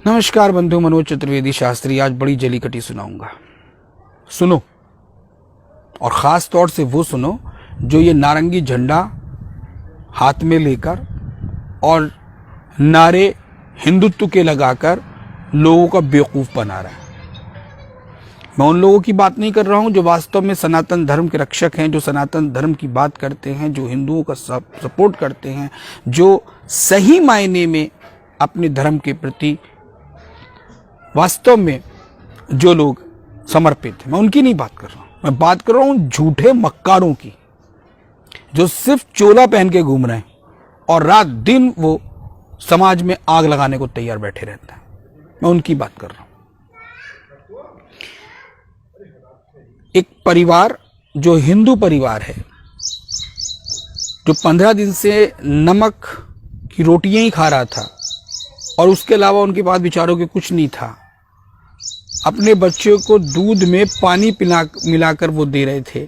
नमस्कार बंधु, मनोज चतुर्वेदी शास्त्री आज बड़ी जलीकटी सुनाऊंगा। सुनो, और ख़ास तौर से वो सुनो जो ये नारंगी झंडा हाथ में लेकर और नारे हिंदुत्व के लगाकर लोगों का बेवकूफ़ बना रहा है। मैं उन लोगों की बात नहीं कर रहा हूं जो वास्तव में सनातन धर्म के रक्षक हैं, जो सनातन धर्म की बात करते हैं, जो हिंदुओं का सपोर्ट करते हैं, जो सही मायने में अपने धर्म के प्रति वास्तव में जो लोग समर्पित हैं। मैं उनकी नहीं बात कर रहा हूं, मैं बात कर रहा हूं झूठे मक्कारों की, जो सिर्फ चोला पहन के घूम रहे हैं और रात दिन वो समाज में आग लगाने को तैयार बैठे रहते हैं। मैं उनकी बात कर रहा हूं। एक परिवार जो हिंदू परिवार है, जो 15 दिन से नमक की रोटियां ही खा रहा था और उसके अलावा उनके पास बेचारों के कुछ नहीं था, अपने बच्चों को दूध में पानी मिलाकर वो दे रहे थे।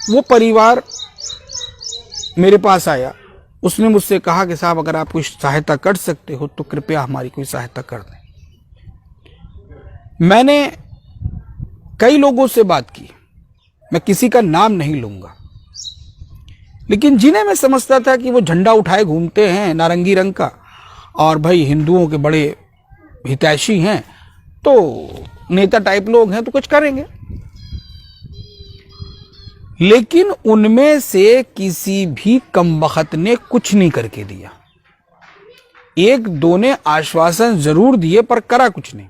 वो परिवार मेरे पास आया, उसने मुझसे कहा कि साहब अगर आप कोई सहायता कर सकते हो तो कृपया हमारी कोई सहायता कर दें। मैंने कई लोगों से बात की, मैं किसी का नाम नहीं लूंगा, लेकिन जिन्हें मैं समझता था कि वो झंडा उठाए घूमते हैं नारंगी रंग का और भाई हिंदुओं के बड़े हितैषी हैं, तो नेता टाइप लोग हैं तो कुछ करेंगे, लेकिन उनमें से किसी भी कमबख्त ने कुछ नहीं करके दिया। एक दो ने आश्वासन जरूर दिए पर करा कुछ नहीं।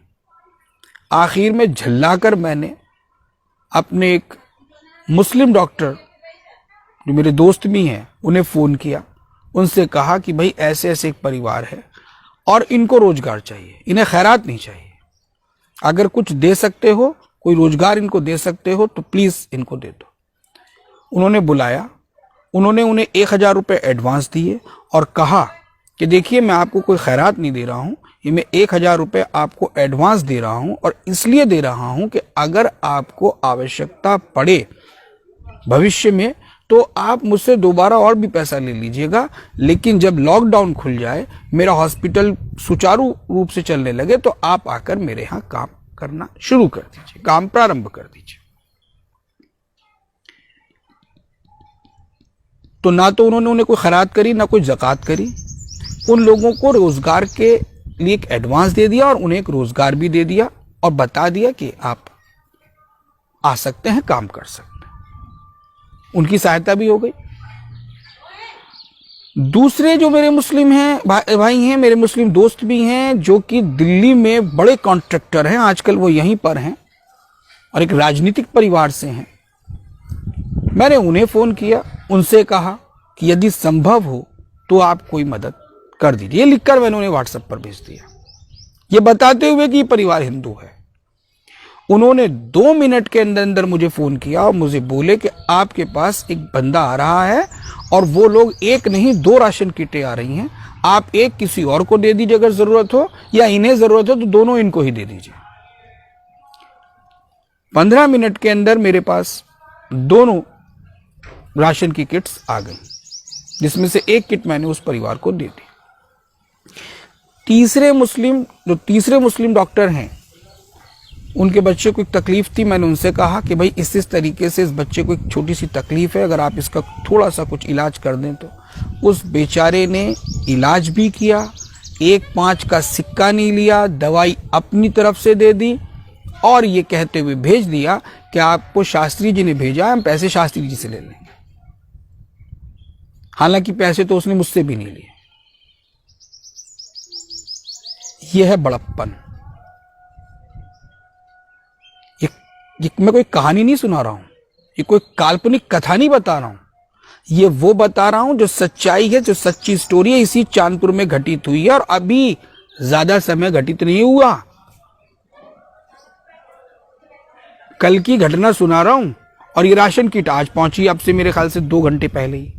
आखिर में झल्लाकर मैंने अपने एक मुस्लिम डॉक्टर जो मेरे दोस्त भी हैं उन्हें फ़ोन किया, उनसे कहा कि भाई ऐसे ऐसे एक परिवार है और इनको रोजगार चाहिए, इन्हें खैरात नहीं चाहिए, अगर कुछ दे सकते हो, कोई रोजगार इनको दे सकते हो तो प्लीज़ इनको दे दो। उन्होंने बुलाया, उन्होंने उन्हें 1000 रुपये एडवांस दिए और कहा कि देखिए मैं आपको कोई खैरात नहीं दे रहा हूँ, ये मैं 1000 रुपये आपको एडवांस दे रहा हूँ और इसलिए दे रहा हूँ कि अगर आपको आवश्यकता पड़े भविष्य में तो आप मुझसे दोबारा और भी पैसा ले लीजिएगा, लेकिन जब लॉकडाउन खुल जाए, मेरा हॉस्पिटल सुचारू रूप से चलने लगे तो आप आकर मेरे यहाँ काम करना शुरू कर दीजिए, काम प्रारंभ कर दीजिए। तो ना तो उन्होंने उन्हें कोई खैरात करी, ना कोई ज़कात करी। उन लोगों को रोजगार के लिए एक एडवांस दे दिया और उन्हें एक रोजगार भी दे दिया और बता दिया कि आप आ सकते हैं, काम कर सकते हैं। उनकी सहायता भी हो गई। दूसरे जो मेरे मुस्लिम हैं भाई हैं, मेरे मुस्लिम दोस्त भी हैं जो कि दिल्ली में बड़े कॉन्ट्रैक्टर हैं, आजकल वो यहीं पर हैं और एक राजनीतिक परिवार से हैं। मैंने उन्हें फ़ोन किया, उनसे कहा कि यदि संभव हो तो आप कोई मदद कर दीजिए। ये लिखकर मैंने उन्हें व्हाट्सएप पर भेज दिया, ये बताते हुए कि ये परिवार हिंदू है। उन्होंने 2 मिनट के अंदर अंदर मुझे फ़ोन किया और मुझे बोले कि आपके पास एक बंदा आ रहा है और वो लोग एक नहीं 2 राशन किटें आ रही हैं, आप एक किसी और को दे दीजिए अगर ज़रूरत हो, या इन्हें ज़रूरत हो तो दोनों इनको ही दे दीजिए। 15 मिनट के अंदर मेरे पास दोनों राशन की किट्स आ गई, जिसमें से एक किट मैंने उस परिवार को दे दी। तीसरे मुस्लिम डॉक्टर हैं, उनके बच्चे को एक तकलीफ थी। मैंने उनसे कहा कि भाई इस तरीके से इस बच्चे को एक छोटी सी तकलीफ है, अगर आप इसका थोड़ा सा कुछ इलाज कर दें तो। उस बेचारे ने इलाज भी किया, 1 का सिक्का नहीं लिया, दवाई अपनी तरफ से दे दी और ये कहते हुए भेज दिया कि आपको शास्त्री जी ने भेजा, हम पैसे शास्त्री जी से ले लेंगे। हालांकि पैसे तो उसने मुझसे भी नहीं लिए। यह है बड़प्पन। ये मैं कोई कहानी नहीं सुना रहा हूं, ये कोई काल्पनिक कथा नहीं बता रहा हूं, ये वो बता रहा हूं जो सच्चाई है, जो सच्ची स्टोरी है, इसी चांदपुर में घटित हुई है और अभी ज्यादा समय घटित नहीं हुआ। कल की घटना सुना रहा हूं और ये राशन किट आज पहुंची, अब से मेरे ख्याल से 2 घंटे पहले ही।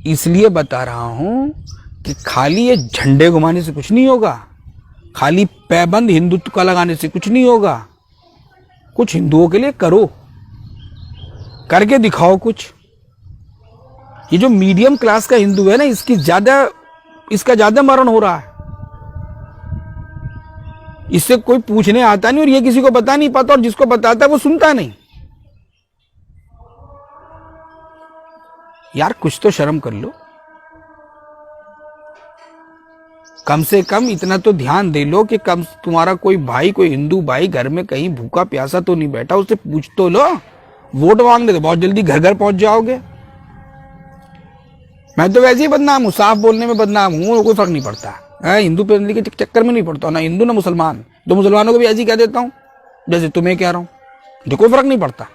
इसलिए बता रहा हूं कि खाली ये झंडे घुमाने से कुछ नहीं होगा, खाली पैबंद हिंदुत्व का लगाने से कुछ नहीं होगा। कुछ हिंदुओं के लिए करो, करके दिखाओ कुछ। ये जो मीडियम क्लास का हिंदू है ना, इसका ज्यादा मरण हो रहा है। इससे कोई पूछने आता नहीं और ये किसी को बता नहीं पाता, और जिसको बताता है वो सुनता नहीं। यार कुछ तो शर्म कर लो, कम से कम इतना तो ध्यान दे लो कि कम तुम्हारा कोई भाई, कोई हिंदू भाई घर में कहीं भूखा प्यासा तो नहीं बैठा, उससे पूछ तो लो। वोट मांगने तो बहुत जल्दी घर घर पहुंच जाओगे। मैं तो वैसे ही बदनाम हूं, साफ बोलने में बदनाम हूं, कोई फर्क नहीं पड़ता है। हिंदू पे के चक्कर में नहीं पड़ता, ना हिंदू ना मुसलमान, तो मुसलमानों को भी ऐसे ही कह देता हूं जैसे तुम्हें कह रहा हूं, जो कोई फर्क नहीं पड़ता।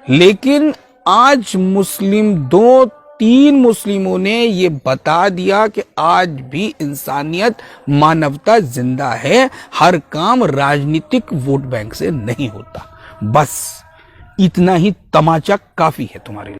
लेकिन आज मुस्लिम 2-3 मुस्लिमों ने ये बता दिया कि आज भी इंसानियत, मानवता जिंदा है, हर काम राजनीतिक वोट बैंक से नहीं होता। बस इतना ही तमाचा काफी है तुम्हारे लिए।